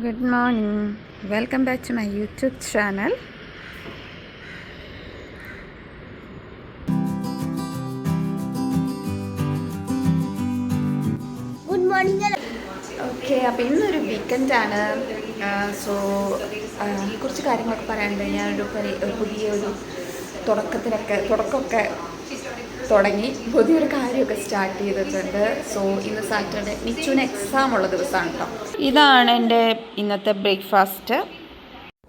Good morning. Welcome back to my YouTube channel. Good morning. Okay, അപ്പോൾ ഇന്നൊരു വീക്കെൻഡാണ്. So കുറച്ച് കാര്യങ്ങളൊക്കെ പറയാനുണ്ട്. ഞാനൊരു പുതിയൊരു തുടക്കമൊക്കെ തുടങ്ങി പുതിയൊരു കാര്യമൊക്കെ സ്റ്റാർട്ട് ചെയ്തിട്ടുണ്ട്. സോ ഇന്ന് സാറ്റർഡേ, നിച്ചുവിന് എക്സാം ഉള്ള ദിവസമാണ് കേട്ടോ. ഇതാണ് എൻ്റെ ഇന്നത്തെ ബ്രേക്ക്ഫാസ്റ്റ്.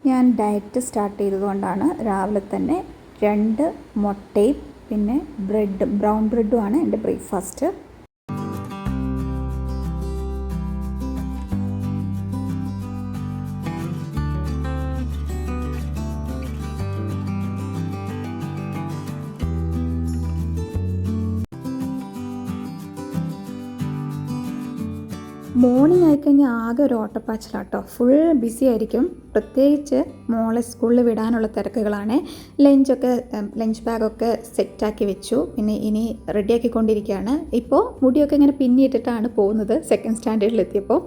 ഞാൻ ഡയറ്റ് സ്റ്റാർട്ട് ചെയ്തതുകൊണ്ടാണ് രാവിലെ തന്നെ 2 മുട്ടയും പിന്നെ ബ്രൗൺ ബ്രെഡുമാണ് എൻ്റെ ബ്രേക്ക്ഫാസ്റ്റ്. മോർണിംഗ് ആയിക്കഴിഞ്ഞാൽ ആകെ ഒരു ഓട്ടപ്പാച്ചിലാട്ടോ. ഫുൾ ബിസി ആയിരിക്കും. പ്രത്യേകിച്ച് മോളെ സ്കൂളിൽ വിടാനുള്ള തിരക്കുകളാണ്. ലഞ്ച് ബാഗൊക്കെ സെറ്റാക്കി വെച്ചു. പിന്നെ ഇനി റെഡിയാക്കിക്കൊണ്ടിരിക്കുകയാണ്. ഇപ്പോൾ മുടിയൊക്കെ ഇങ്ങനെ പിന്നിയിട്ടിട്ടാണ് പോകുന്നത്. സെക്കൻഡ് സ്റ്റാൻഡേർഡിലെത്തിയപ്പോൾ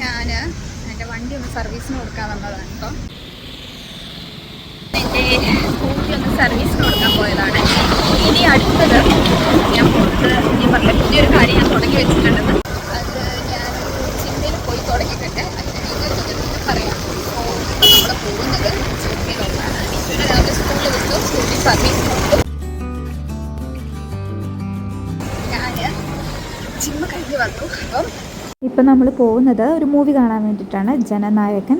ഞാൻ എൻ്റെ വണ്ടി ഒന്ന് സർവീസിന് കൊടുക്കാൻ വന്നതാണ് കേട്ടോ. എൻ്റെ സ്കൂട്ടി ഒന്ന് സർവീസിന് കൊടുക്കാൻ പോയതാണ്. ഇനി അടുത്തത് ഞാൻ പുതിയൊരു കാര്യം ഞാൻ തുടങ്ങി വെച്ചിട്ടുണ്ടെന്ന്. അത് ഞാൻ ചിന്തയിൽ പോയി തുടങ്ങിയിട്ടുണ്ട്. അതിന് പറയാം. അപ്പോൾ നമ്മൾ പോകുന്നത് ചിന്തയിലാണ്. നിശ്ചയുടെ രാവിലെ സ്കൂളിൽ വിട്ടു, സ്കൂട്ടി സർവീസിന് കൊടുത്തു. ഞാൻ ജിമ്മ് കഴിഞ്ഞ് വന്നു. അപ്പം ഇപ്പം നമ്മൾ പോകുന്നത് ഒരു മൂവി കാണാൻ വേണ്ടിയിട്ടാണ്. ജനനായകൻ,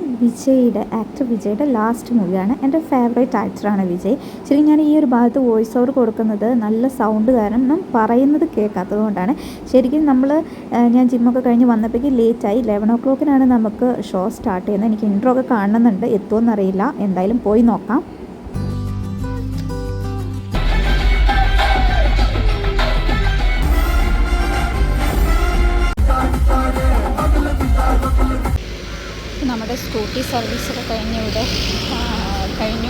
ആക്ടർ വിജയുടെ ലാസ്റ്റ് മൂവിയാണ്. എൻ്റെ ഫേവറേറ്റ് ആക്ടറാണ് വിജയ്. ശരി, ഞാൻ ഈ ഒരു ഭാഗത്ത് വോയിസ് ഓവർ കൊടുക്കുന്നത് നല്ല സൗണ്ട് കാരണം പറയുന്നത് കേൾക്കാത്തത് കൊണ്ടാണ്. ശരിക്കും ഞാൻ ജിമ്മൊക്കെ കഴിഞ്ഞ് വന്നപ്പോഴേക്ക് ലേറ്റായി. 11 o'clock നമുക്ക് ഷോ സ്റ്റാർട്ട് ചെയ്യുന്നത്. എനിക്ക് ഇൻട്രോ ഒക്കെ കാണുന്നുണ്ട്, എത്തുമെന്നറിയില്ല. എന്തായാലും പോയി നോക്കാം. നമ്മുടെ സ്കൂട്ടി സർവീസൊക്കെ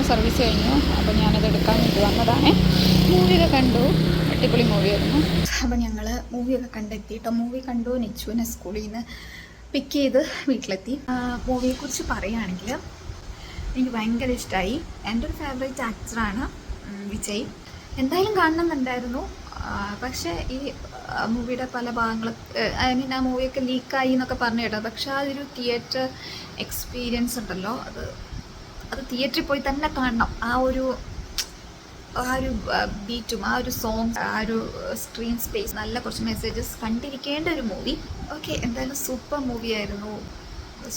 സർവീസ് കഴിഞ്ഞു. അപ്പോൾ ഞാനത് എടുക്കാൻ വേണ്ടി വന്നതാണ്. മൂവിയൊക്കെ കണ്ടു, അടിപൊളി മൂവിയായിരുന്നു. അപ്പോൾ ഞങ്ങൾ മൂവിയൊക്കെ കണ്ടെത്തി കേട്ടോ. മൂവി കണ്ടു, നിച്ചുവിനെ സ്കൂളിൽ നിന്ന് പിക്ക് ചെയ്ത് വീട്ടിലെത്തി. മൂവിയെക്കുറിച്ച് പറയുകയാണെങ്കിൽ എനിക്ക് ഭയങ്കര ഇഷ്ടമായി. എൻ്റെ ഒരു ഫേവറേറ്റ് ആക്ടറാണ് വിജയ്. എന്തായാലും കാണണമെന്നുണ്ടായിരുന്നു. പക്ഷേ ഈ മൂവിയുടെ പല ഭാഗങ്ങൾ ആ മൂവിയൊക്കെ ലീക്കായി എന്നൊക്കെ പറഞ്ഞു കേട്ടോ. പക്ഷെ അതൊരു തിയേറ്റർ എക്സ്പീരിയൻസ് ഉണ്ടല്ലോ, അത് തിയേറ്ററിൽ പോയി തന്നെ കാണണം. ആ ഒരു ബീറ്റും ആ ഒരു സോങ്സ്, ആ ഒരു സ്ക്രീൻ സ്പേസ്, നല്ല കുറച്ച് മെസ്സേജസ് കണ്ടിരിക്കേണ്ട ഒരു മൂവി. ഓക്കെ, എന്തായാലും സൂപ്പർ മൂവിയായിരുന്നു.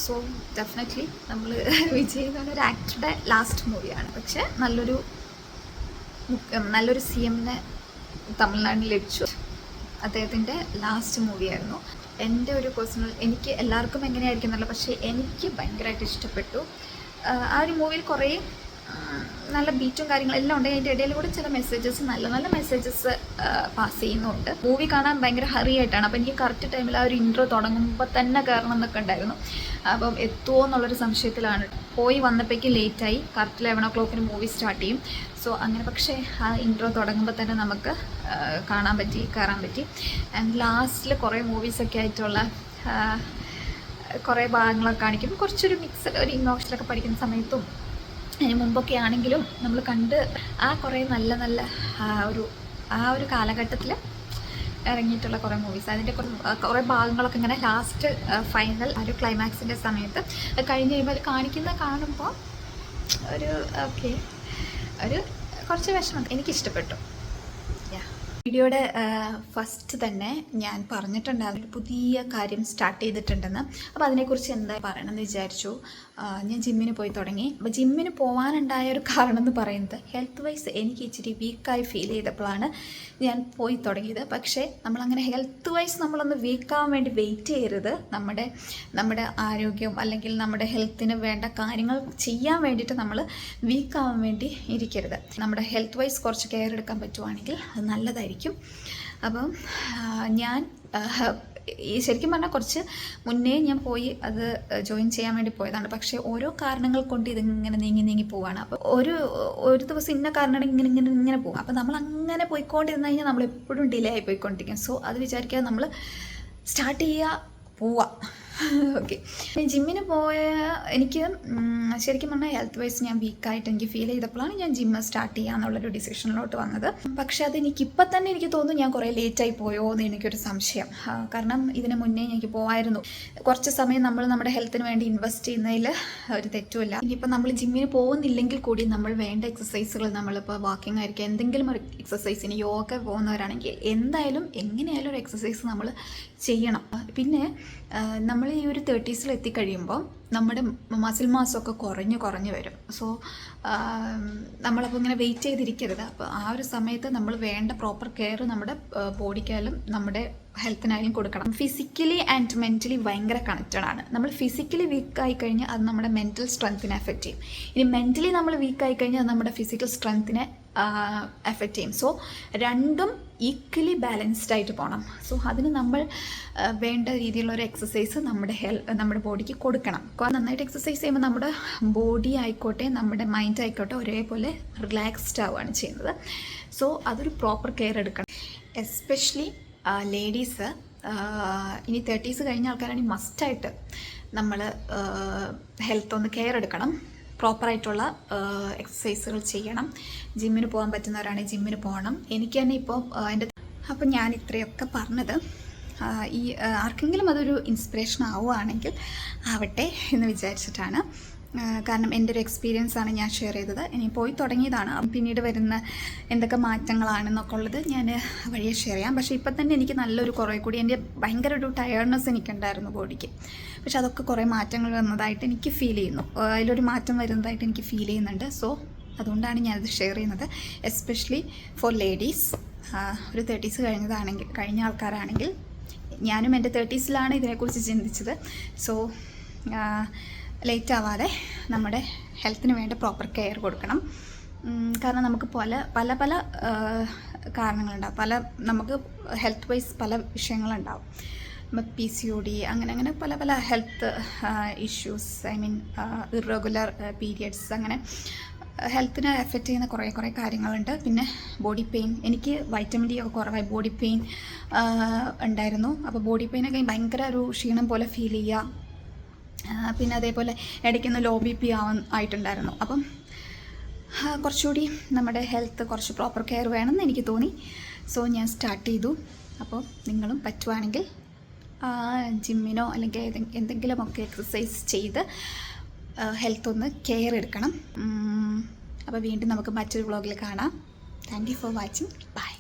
സോ ഡെഫിനറ്റ്ലി നമ്മൾ വിജയ് എന്ന് പറഞ്ഞൊരു ആക്ടറുടെ ലാസ്റ്റ് മൂവിയാണ്. പക്ഷെ നല്ലൊരു CM-നെ തമിഴ്നാട്ടിൽ ലഭിച്ചു. അദ്ദേഹത്തിൻ്റെ ലാസ്റ്റ് മൂവിയായിരുന്നു. എൻ്റെ ഒരു പേഴ്സണൽ, എനിക്ക് എല്ലാവർക്കും എങ്ങനെയായിരിക്കുമല്ലോ, പക്ഷേ എനിക്ക് ഭയങ്കരമായിട്ട് ഇഷ്ടപ്പെട്ടു. ആ ഒരു മൂവിയിൽ കുറേ നല്ല ബീറ്റും കാര്യങ്ങളെല്ലാം ഉണ്ട്. അതിൻ്റെ ഇടയിൽ കൂടെ ചില മെസ്സേജസ്, നല്ല മെസ്സേജസ് പാസ് ചെയ്യുന്നുണ്ട്. മൂവി കാണാൻ ഭയങ്കര ഹറി ആയിട്ടാണ്. അപ്പോൾ എനിക്ക് കറക്റ്റ് ടൈമിൽ ആ ഒരു ഇൻട്രോ തുടങ്ങുമ്പോൾ തന്നെ കയറണം എന്നൊക്കെ ഉണ്ടായിരുന്നു. അപ്പം എത്തുമോ എന്നുള്ളൊരു സംശയത്തിലാണ്. പോയി വന്നപ്പോഴേക്കും ലേറ്റായി. കറക്റ്റ് 11 o'clock മൂവി സ്റ്റാർട്ട് ചെയ്യും. സോ അങ്ങനെ, പക്ഷേ ആ ഇൻട്രോ തുടങ്ങുമ്പോൾ തന്നെ നമുക്ക് കയറാൻ പറ്റി. ആൻഡ് ലാസ്റ്റിൽ കുറേ മൂവീസൊക്കെ ആയിട്ടുള്ള കുറേ ഭാഗങ്ങളൊക്കെ കാണിക്കും. കുറച്ചൊരു മിക്സഡ്, ഒരു ഇമോഷനൊക്കെ പഠിക്കുന്ന സമയത്തും അതിന് മുമ്പൊക്കെ ആണെങ്കിലും നമ്മൾ കണ്ട് കുറേ നല്ല ആ ഒരു കാലഘട്ടത്തിൽ ഇറങ്ങിയിട്ടുള്ള കുറേ മൂവീസ്, അതിൻ്റെ കുറേ ഭാഗങ്ങളൊക്കെ ഇങ്ങനെ ലാസ്റ്റ് ഫൈനൽ ഒരു ക്ലൈമാക്സിൻ്റെ സമയത്ത് കഴിഞ്ഞ് കഴിയുമ്പോൾ അത് കാണുമ്പോൾ ഒരു കുറച്ച് വിഷമം എനിക്കിഷ്ടപ്പെട്ടു. വീഡിയോയുടെ ഫസ്റ്റ് തന്നെ ഞാൻ പറഞ്ഞിട്ടുണ്ടായിരുന്നു ഒരു പുതിയ കാര്യം സ്റ്റാർട്ട് ചെയ്തിട്ടുണ്ടെന്ന്. അപ്പോൾ അതിനെക്കുറിച്ച് എന്താ പറയണമെന്ന് വിചാരിച്ചു. ഞാൻ ജിമ്മിന് പോയി തുടങ്ങി. അപ്പോൾ ജിമ്മിന് പോകാനുണ്ടായ ഒരു കാരണം എന്ന് പറയുന്നത് ഹെൽത്ത് വൈസ് എനിക്ക് ഇച്ചിരി വീക്കായി ഫീൽ ചെയ്തപ്പോഴാണ് ഞാൻ പോയി തുടങ്ങിയത്. പക്ഷേ നമ്മളങ്ങനെ ഹെൽത്ത് വൈസ് നമ്മളൊന്ന് വീക്കാവാൻ വേണ്ടി വെയിറ്റ് ചെയ്യരുത്. നമ്മുടെ ആരോഗ്യം അല്ലെങ്കിൽ നമ്മുടെ ഹെൽത്തിന് വേണ്ട കാര്യങ്ങൾ ചെയ്യാൻ വേണ്ടിയിട്ട് നമ്മൾ വീക്കാവാൻ വേണ്ടി ഇരിക്കരുത്. നമ്മുടെ ഹെൽത്ത് വൈസ് കുറച്ച് കെയർ എടുക്കാൻ പറ്റുവാണെങ്കിൽ അത് നല്ലതായിരിക്കും. അപ്പം ഞാൻ ശരിക്കും പറഞ്ഞാൽ കുറച്ച് മുന്നേ ഞാൻ പോയി അത് ജോയിൻ ചെയ്യാൻ വേണ്ടി പോയതാണ്. പക്ഷേ ഓരോ കാരണങ്ങൾ കൊണ്ട് ഇതിങ്ങനെ നീങ്ങി പോവാണ്. അപ്പോൾ ഒരു ദിവസം ഇന്ന കാരണം ഇങ്ങനെ പോകും. അപ്പോൾ നമ്മൾ അങ്ങനെ പോയിക്കൊണ്ടിരുന്നു കഴിഞ്ഞാൽ നമ്മളെപ്പോഴും ഡിലേ ആയി പോയിക്കൊണ്ടിരിക്കും. സോ അത് വിചാരിക്കാതെ നമ്മൾ സ്റ്റാർട്ട് ചെയ്യുക, പോവാം. ഓക്കെ, ജിമ്മിന് പോയ എനിക്ക് ശരിക്കും പറഞ്ഞാൽ ഹെൽത്ത് വൈസ് ഞാൻ വീക്കായിട്ട് എനിക്ക് ഫീൽ ചെയ്തപ്പോഴാണ് ഞാൻ ജിമ്മ് സ്റ്റാർട്ട് ചെയ്യാന്നുള്ളൊരു ഡിസിഷനിലോട്ട് വന്നത്. പക്ഷേ അതെനിക്കിപ്പം തന്നെ എനിക്ക് തോന്നുന്നു ഞാൻ കുറേ ലേറ്റായി പോയോ എന്ന് എനിക്കൊരു സംശയം. കാരണം ഇതിന് മുന്നേ എനിക്ക് പോകായിരുന്നു. കുറച്ച് സമയം നമ്മൾ നമ്മുടെ ഹെൽത്തിന് വേണ്ടി ഇൻവെസ്റ്റ് ചെയ്യുന്നതിൽ ഒരു തെറ്റുമില്ല. ഇനിയിപ്പോൾ നമ്മൾ ജിമ്മിന് പോകുന്നില്ലെങ്കിൽ കൂടി നമ്മൾ വേണ്ട എക്സസൈസുകൾ, നമ്മളിപ്പോൾ വാക്കിംഗ് ആയിരിക്കും, എന്തെങ്കിലും ഒരു എക്സസൈസിന് യോഗ പോകുന്നവരാണെങ്കിൽ എന്തായാലും എങ്ങനെയായാലും ഒരു എക്സസൈസ് നമ്മൾ ചെയ്യണം. പിന്നെ നമ്മൾ ഈ ഒരു 30s എത്തിക്കഴിയുമ്പോൾ നമ്മുടെ മസിൽ മാസമൊക്കെ കുറഞ്ഞു വരും. സോ നമ്മളപ്പോൾ ഇങ്ങനെ വെയിറ്റ് ചെയ്തിരിക്കരുത്. അപ്പോൾ ആ ഒരു സമയത്ത് നമ്മൾ വേണ്ട പ്രോപ്പർ കെയർ നമ്മുടെ ബോഡിക്കായാലും നമ്മുടെ ഹെൽത്തിനായാലും കൊടുക്കണം. ഫിസിക്കലി ആൻഡ് മെൻ്റലി ഭയങ്കര കണക്റ്റഡ് ആണ്. നമ്മൾ ഫിസിക്കലി വീക്കായി കഴിഞ്ഞാൽ അത് നമ്മുടെ മെൻ്റൽ സ്ട്രെങ്ത്തിനെ എഫക്റ്റ് ചെയ്യും. ഇനി മെൻ്റലി നമ്മൾ വീക്കായി കഴിഞ്ഞാൽ അത് നമ്മുടെ ഫിസിക്കൽ സ്ട്രെങ്ത്തിനെ എഫക്റ്റ് ചെയ്യും. സോ രണ്ടും ഈക്വലി ബാലൻസ്ഡ് ആയിട്ട് പോകണം. സോ അതിന് നമ്മൾ വേണ്ട രീതിയിലുള്ള ഒരു എക്സസൈസ് നമ്മുടെ ബോഡിക്ക് കൊടുക്കണം. നന്നായിട്ട് എക്സസൈസ് ചെയ്യുമ്പോൾ നമ്മുടെ ബോഡി ആയിക്കോട്ടെ നമ്മുടെ മൈൻഡ് ആയിക്കോട്ടെ ഒരേപോലെ റിലാക്സ്ഡ് ആവുകയാണ് ചെയ്യുന്നത്. സോ അതൊരു പ്രോപ്പർ കെയർ എടുക്കണം. എസ്പെഷ്യലി ലേഡീസ്, ഇനി 30s കഴിഞ്ഞ ആൾക്കാരാണെങ്കിൽ മസ്റ്റായിട്ട് നമ്മൾ ഹെൽത്ത് ഒന്ന് കെയർ എടുക്കണം. പ്രോപ്പറായിട്ടുള്ള എക്സസൈസുകൾ ചെയ്യണം. ജിമ്മിന് പോകാൻ പറ്റുന്നവരാണെങ്കിൽ ജിമ്മിന് പോകണം. എനിക്ക് തന്നെ ഇപ്പോൾ അപ്പം ഞാൻ ഇത്രയൊക്കെ പറഞ്ഞത് ഈ ആർക്കെങ്കിലും അതൊരു ഇൻസ്പിറേഷൻ ആവുകയാണെങ്കിൽ ആവട്ടെ എന്ന് വിചാരിച്ചിട്ടാണ്. കാരണം എൻ്റെ ഒരു എക്സ്പീരിയൻസ് ആണ് ഞാൻ ഷെയർ ചെയ്തത്. ഇനി പോയി തുടങ്ങിയതാണ്. പിന്നീട് വരുന്ന എന്തൊക്കെ മാറ്റങ്ങളാണെന്നൊക്കെ ഉള്ളത് ഞാൻ വഴിയെ ഷെയർ ചെയ്യാം. പക്ഷേ ഇപ്പം തന്നെ എനിക്ക് നല്ലൊരു കുറേ കൂടി എൻ്റെ ഭയങ്കര ഒരു ടയേർഡ്നെസ് എനിക്കുണ്ടായിരുന്നു ബോഡിക്ക്. പക്ഷെ അതൊക്കെ കുറേ മാറ്റങ്ങൾ വന്നതായിട്ട് എനിക്ക് ഫീൽ ചെയ്യുന്നു. അതിലൊരു മാറ്റം വരുന്നതായിട്ട് എനിക്ക് ഫീൽ ചെയ്യുന്നുണ്ട്. സോ അതുകൊണ്ടാണ് ഞാനത് ഷെയർ ചെയ്യുന്നത്. എസ്പെഷ്യലി ഫോർ ലേഡീസ്, ഒരു 30s കഴിഞ്ഞ ആൾക്കാരാണെങ്കിൽ, ഞാനും എൻ്റെ 30s ഇതിനെക്കുറിച്ച് ചിന്തിച്ചത്. സോ ലേറ്റ് ആവാതെ നമ്മുടെ ഹെൽത്തിന് വേണ്ട പ്രോപ്പർ കെയർ കൊടുക്കണം. കാരണം നമുക്ക് പല കാരണങ്ങളുണ്ടാവും. നമുക്ക് ഹെൽത്ത് വൈസ് പല വിഷയങ്ങളുണ്ടാവും. PCOD അങ്ങനെ പല ഹെൽത്ത് ഇഷ്യൂസ്, ഇറഗുലർ പീരിയഡ്സ്, അങ്ങനെ ഹെൽത്തിനെ എഫക്റ്റ് ചെയ്യുന്ന കുറേ കാര്യങ്ങളുണ്ട്. പിന്നെ ബോഡി പെയിൻ, എനിക്ക് വൈറ്റമിൻ ഡി ഒക്കെ കുറവായി ബോഡി പെയിൻ ഉണ്ടായിരുന്നു. അപ്പോൾ ബോഡി പെയിനൊക്കെ ഭയങ്കര ഒരു ക്ഷീണം പോലെ ഫീൽ ചെയ്യുക. പിന്നെ അതേപോലെ ഇടയ്ക്കൊന്ന് ലോ BP ആയിട്ടുണ്ടായിരുന്നു. അപ്പം കുറച്ചുകൂടി നമ്മുടെ ഹെൽത്ത് കുറച്ച് പ്രോപ്പർ കെയർ വേണമെന്ന് എനിക്ക് തോന്നി. സോ ഞാൻ സ്റ്റാർട്ട് ചെയ്തു. അപ്പോൾ നിങ്ങളും പറ്റുവാണെങ്കിൽ ജിമ്മിനോ അല്ലെങ്കിൽ എന്തെങ്കിലുമൊക്കെ എക്സസൈസ് ചെയ്ത് ഹെൽത്ത് ഒന്ന് കെയർ എടുക്കണം. അപ്പോൾ വീണ്ടും നമുക്ക് മറ്റൊരു വ്ളോഗിൽ കാണാം. Thank you for watching. By.